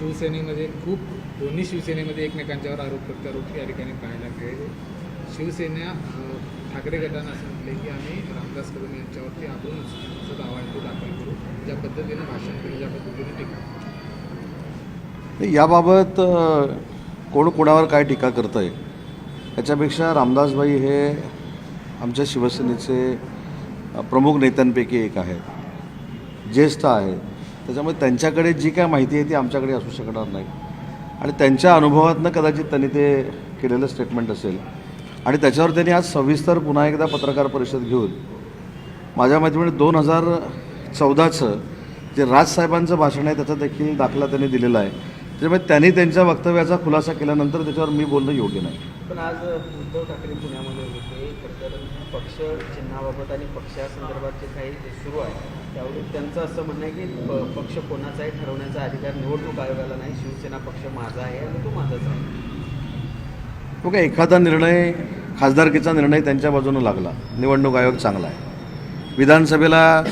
शिवसेनेमध्ये दोन्ही शिवसेनेमध्ये एकमेकांच्यावर आरोप प्रत्यारोप या ठिकाणी पाहायला मिळेल. शिवसेना ठाकरे गटानं असं म्हटलं की आम्ही रामदास कदम यांच्यावरती आपणच असं दावा तो दाखल करू, ज्या पद्धतीनं भाषण केलं, ज्या पद्धतीने टीका. याबाबत कोण कोणावर काय टीका करतं आहे याच्यापेक्षा रामदासभाई हे आमच्या शिवसेनेचे प्रमुख नेत्यांपैकी एक आहेत, ज्येष्ठ आहेत. त्याच्यामुळे त्यांच्याकडे जी काय माहिती आहे ती आमच्याकडे असू शकणार नाही आणि त्यांच्या अनुभवातनं कदाचित त्यांनी ते केलेलं स्टेटमेंट असेल आणि त्याच्यावर त्यांनी आज सविस्तर पुन्हा एकदा पत्रकार परिषद घेऊन माझ्या माहितीप्रमाणे 2014चं जे राजसाहेबांचं भाषण आहे त्याचा देखील दाखला त्यांनी दिलेला आहे. त्याच्यामुळे त्यांनी त्यांच्या वक्तव्याचा खुलासा केल्यानंतर त्याच्यावर मी बोलणं योग्य नाही. पण आज उद्धव ठाकरे पुण्यामध्ये होते, खरं तर पक्ष चिन्हाबाबत आणि पक्षासंदर्भात जे काही सुरू आहे त्यावेळी त्यांचं असं म्हणणं आहे की पक्ष कोणाचाही ठरवण्याचा अधिकार निवडणूक आयोगाला नाही, शिवसेना पक्ष माझा आहे आणि तो माझाच आहे. बघा, एखादा निर्णय खासदारकीचा निर्णय त्यांच्या बाजूनं लागला, निवडणूक आयोग चांगला आहे. विधानसभेला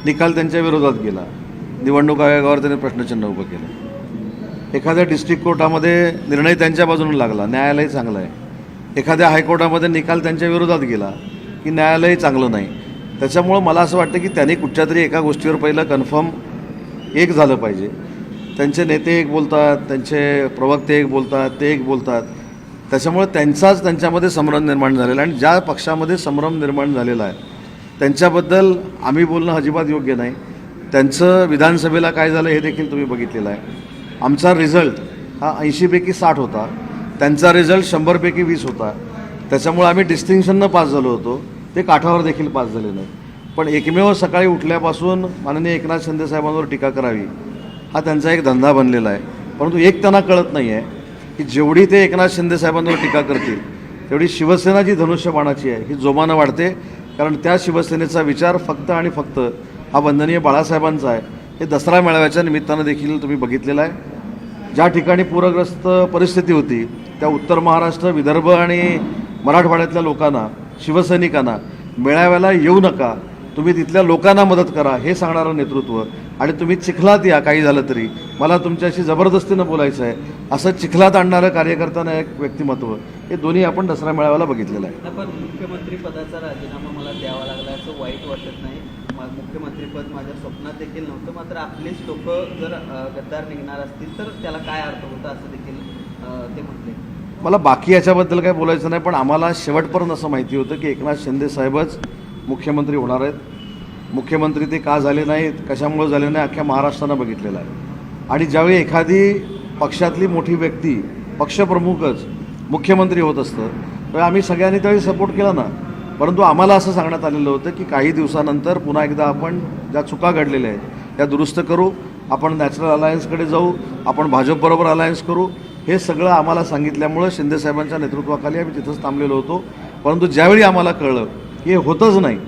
निकाल त्यांच्या विरोधात गेला, निवडणूक आयोगावर त्यांनी प्रश्नचिन्ह उभं केलं. एखाद्या डिस्ट्रिक्ट कोर्टामध्ये निर्णय त्यांच्या बाजूनं लागला, न्यायालय चांगलं आहे. एखाद्या हायकोर्टामध्ये निकाल त्यांच्या विरोधात गेला की न्यायालय चांगलं नाही. त्याच्यामुळं मला असं वाटतं की त्यांनी कुठच्या तरी एका गोष्टीवर पहिलं कन्फर्म एक झालं पाहिजे. त्यांचे नेते एक बोलतात, त्यांचे प्रवक्ते एक बोलतात, ते एक बोलतात. त्याच्यामुळे त्यांच्यामध्ये संभ्रम निर्माण झालेला आहे आणि ज्या पक्षामध्ये संभ्रम निर्माण झालेला आहे त्यांच्याबद्दल आम्ही बोलणं अजिबात योग्य नाही. त्यांचं विधानसभेला काय झालं हे देखील तुम्ही बघितलेलं आहे. आमचा रिझल्ट हा 80पैकी 60 होता, त्यांचा रिझल्ट 100पैकी 20 होता. त्याच्यामुळे आम्ही डिस्टिंक्शननं पास झालो होतो, ते काठावर देखील पास झाले नाही. पण एकमेव सकाळी उठल्यापासून माननीय एकनाथ शिंदे साहेबांवर टीका करावी हा त्यांचा एक धंदा बनलेला आहे. परंतु एक त्यांना कळत नाही आहे की जेवढी ते एकनाथ शिंदे साहेबांवर टीका करतील तेवढी शिवसेना जी धनुष्यबाणाची आहे ही जोमानं वाढते. कारण त्या शिवसेनेचा विचार फक्त आणि फक्त हा वंदनीय बाळासाहेबांचा आहे. हे दसरा मेळाव्याच्या निमित्तानं देखील तुम्ही बघितलेलं आहे. ज्या ठिकाणी पूरग्रस्त परिस्थिती होती त्या उत्तर महाराष्ट्र, विदर्भ आणि मराठवाड्यातल्या लोकांना, शिवसैनिकांना मेळाव्याला येऊ नका, तुम्ही तिथल्या लोकांना मदत करा हे सांगणारं नेतृत्व आणि तुम्ही चिखलात या, काही झालं तरी मला तुमच्याशी जबरदस्तीनं बोलायचं आहे असं चिखलात आणणारं कार्यकर्त्यांना एक व्यक्तिमत्व, हे दोन्ही आपण दसरा मेळाव्याला बघितलेलं आहे. पण मुख्यमंत्री पदाचा राजीनामा मला द्यावा लागला असं वाईट वाटत नाही. मुख्यमंत्रीपद माझ्या स्वप्नात देखील नव्हतं. मात्र आपलेच लोक जर गद्दार निघणार असतील तर त्याला काय अर्थ होता असं देखील ते म्हटले. मला बाकी याच्याबद्दल काय बोलायचं नाही, पण आम्हाला शेवटपर्यंत असं माहिती होतं की एकनाथ शिंदे साहेबच मुख्यमंत्री होणार आहेत. मुख्यमंत्री ते का झाले नाहीत, कशामुळे झाले नाही, अख्ख्या महाराष्ट्रानं बघितलेलं आहे. आणि ज्यावेळी एखादी पक्षातली मोठी व्यक्ती, पक्षप्रमुखच मुख्यमंत्री होत असतं तर आम्ही सगळ्यांनी त्यावेळी सपोर्ट केला ना. परंतु आम्हाला असं सांगण्यात आलेलं होतं की काही दिवसानंतर पुन्हा एकदा आपण ज्या चुका घडलेल्या आहेत त्या दुरुस्त करू, आपण नॅचरल अलायन्सकडे जाऊ, आपण भाजपबरोबर अलायन्स करू. हे सगळं आम्हाला सांगितल्यामुळं शिंदेसाहेबांच्या नेतृत्वाखाली आम्ही तिथंच थांबलेलो होतो. परंतु ज्यावेळी आम्हाला कळलं की हे होतच नाही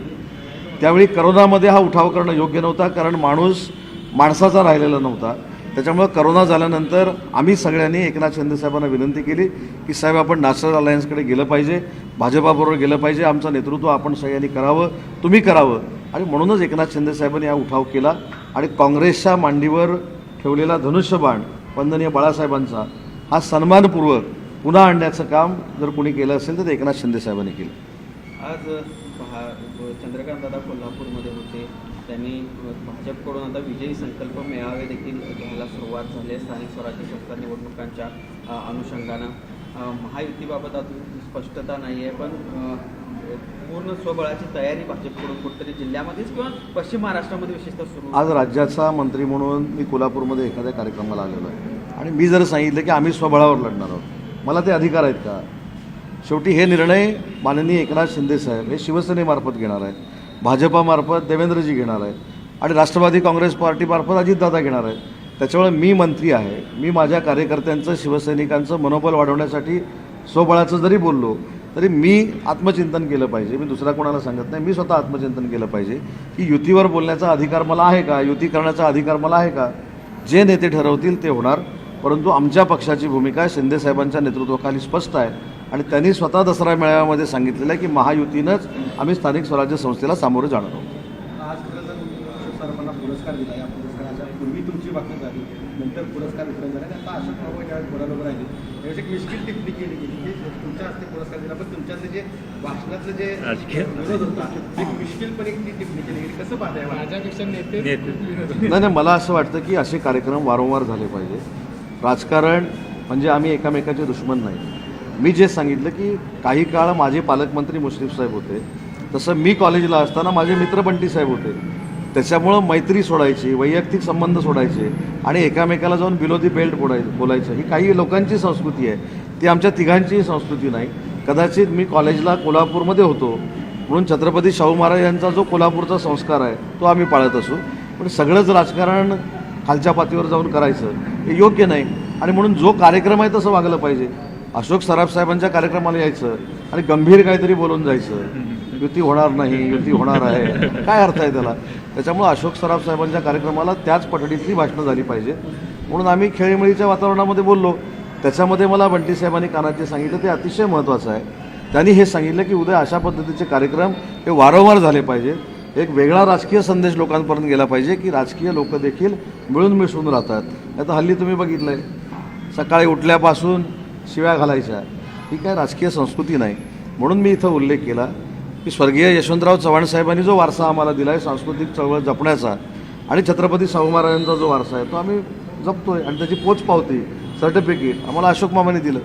त्यावेळी करोनामध्ये हा उठाव करणं योग्य नव्हता, कारण माणूस माणसाचा राहिलेला नव्हता. त्याच्यामुळं करोना झाल्यानंतर आम्ही सगळ्यांनी एकनाथ शिंदेसाहेबांना विनंती केली की साहेब आपण नॅशनल अलायन्सकडे गेलं पाहिजे, भाजपाबरोबर गेलं पाहिजे, आमचं नेतृत्व आपण सगळ्यांनी करावं, तुम्ही करावं. आणि म्हणूनच एकनाथ शिंदेसाहेबांनी हा उठाव केला आणि काँग्रेसच्या मांडीवर ठेवलेला धनुष्यबाण वंदनीय बाळासाहेबांचा हा सन्मानपूर्वक पुन्हा आणण्याचं काम जर कोणी केलं असेल तर ते एकनाथ शिंदेसाहेबांनी केलं. आज चंद्रकांत दादा कोल्हापूरमध्ये होते, त्यांनी भाजपकडून आता विजयी संकल्प मेळावे देखील घ्यायला सुरुवात झाली आहे स्थानिक स्वराज्य संस्था निवडणुकांच्या अनुषंगानं. महायुतीबाबत अजून स्पष्टता नाही आहे, पण पूर्ण स्वबळाची तयारी भाजपकडून कुठेतरी जिल्ह्यामध्येच किंवा पश्चिम महाराष्ट्रामध्ये विशेषतः सुरू. आज राज्याचा मंत्री म्हणून मी कोल्हापूरमध्ये एखाद्या कार्यक्रमाला आलेलो आहे आणि मी जर सांगितलं की आम्ही स्वबळावर लढणार आहोत, मला ते अधिकार आहेत का? शेवटी हे निर्णय माननीय एकनाथ शिंदेसाहेब हे शिवसेनेमार्फत घेणार आहेत, भाजपामार्फत देवेंद्रजी घेणार आहेत आणि राष्ट्रवादी काँग्रेस पार्टीमार्फत अजितदादा घेणार आहेत. त्याच्यामुळे मी मंत्री आहे, मी माझ्या कार्यकर्त्यांचं, शिवसैनिकांचं मनोबल वाढवण्यासाठी स्वबळाचं जरी बोललो तरी मी आत्मचिंतन केलं पाहिजे. मी दुसऱ्या कोणाला सांगत नाही, मी स्वतः आत्मचिंतन केलं पाहिजे की युतीवर बोलण्याचा अधिकार मला आहे का, युती करण्याचा अधिकार मला आहे का. जे नेते ठरवतील ते होणार. परंतु आमच्या पक्षाची भूमिका शिंदेसाहेबांच्या नेतृत्वाखाली स्पष्ट आहे आणि त्यांनी स्वतः दसरा मेळाव्यामध्ये सांगितलेलं आहे की महायुतीनंच आम्ही स्थानिक स्वराज्य संस्थेला सामोरे जाणार आहोत. आज खरं तर सर्वांना पुरस्कार दिला. या पुरस्काराच्या पूर्वी तुमची खुर्ची बाकी झाली, नंतर पुरस्कार वितरण झाले. आता अशोक बाबा ज्यावेळेस बोलायला राहिले त्यावेळेस एक मिश्किल टिप्पणी केली गेली की तुमच्या हस्ते पुरस्कार दिला, पण तुमच्याचं जे भाषणाचं जे विरोध होता एक मिश्किलपणे ती टिप्पणी केली गेली. कसं पाहताय? माझ्यापेक्षा नेते नाही नाही, मला असं वाटतं की असे कार्यक्रम वारंवार झाले पाहिजे. राजकारण म्हणजे आम्ही एकमेकाचे दुश्मन नाही. मी जे सांगितलं की काही काळ माझे पालकमंत्री मुश्रीफ साहेब होते, तसं मी कॉलेजला असताना माझे मित्र बंटी साहेब होते. त्याच्यामुळं मैत्री सोडायची, वैयक्तिक संबंध सोडायचे आणि एकामेकाला जाऊन बिलो दी बेल्ट बोलायचं ही काही लोकांची संस्कृती आहे, ती आमच्या तिघांची संस्कृती नाही. कदाचित मी कॉलेजला कोल्हापूरमध्ये होतो म्हणून छत्रपती शाहू महाराज यांचा जो कोल्हापूरचा संस्कार आहे तो आम्ही पाळत असू, पण सगळंच राजकारण खालच्या पातळीवर जाऊन करायचं हे योग्य नाही. आणि म्हणून जो कार्यक्रम आहे तसं वागलं पाहिजे. अशोक सराफ साहेबांच्या कार्यक्रमाला यायचं आणि गंभीर काहीतरी बोलून जायचं, युती होणार नाही, युती होणार आहे, काय अर्थ आहे त्याला? त्याच्यामुळं अशोक सराफ साहेबांच्या कार्यक्रमाला त्याच पठडीतली भाषणं झाली पाहिजे. म्हणून आम्ही खेळीमेळीच्या वातावरणामध्ये बोललो. त्याच्यामध्ये मला बंटी साहेबांनी कानात जे सांगितलं ते अतिशय महत्त्वाचं आहे. त्यांनी हे सांगितलं की उद्या अशा पद्धतीचे कार्यक्रम हे वारंवार झाले पाहिजे. एक वेगळा राजकीय संदेश लोकांपर्यंत गेला पाहिजे की राजकीय लोक देखील मिळून मिसळून राहतात. आता हल्ली तुम्ही बघितलं आहे, सकाळी उठल्यापासून शिव्या घालायच्या, ही काय राजकीय संस्कृती नाही. म्हणून मी इथं उल्लेख केला की स्वर्गीय यशवंतराव चव्हाण साहेबांनी जो वारसा आम्हाला दिला आहे सांस्कृतिक चळवळ जपण्याचा आणि छत्रपती शाहू महाराजांचा जो वारसा आहे तो आम्ही जपतो आहे आणि त्याची पोचपावती सर्टिफिकेट आम्हाला अशोक मामाने दिलं.